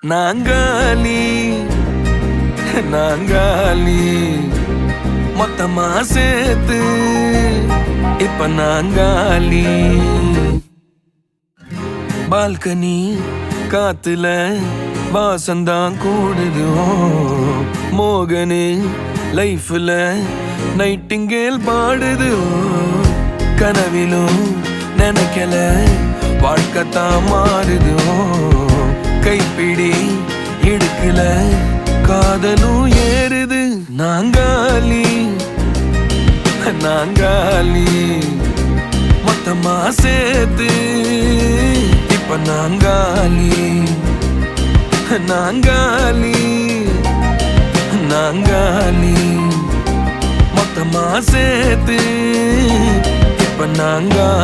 நாங்காலி நாங்காலி மொத்தமா சேர்த்து இப்ப நாங்காலி. பால்கனி காத்துல வாசந்தான் கூடுது. மோகனு லைஃப்ல நைட்டிங்கேல் பாடுது. கனவிலும் நினைக்கல வாழ்க்கைத்தான் மாறுது. கைப்பிடி இடுக்கல காதலும் ஏறுது. நாங்காலி நாங்காலி மொத்தமா சேர்த்து இப்ப நாங்காலி நாங்காலி நாங்காலி மொத்தமா சேர்த்து இப்ப நாங்காலி.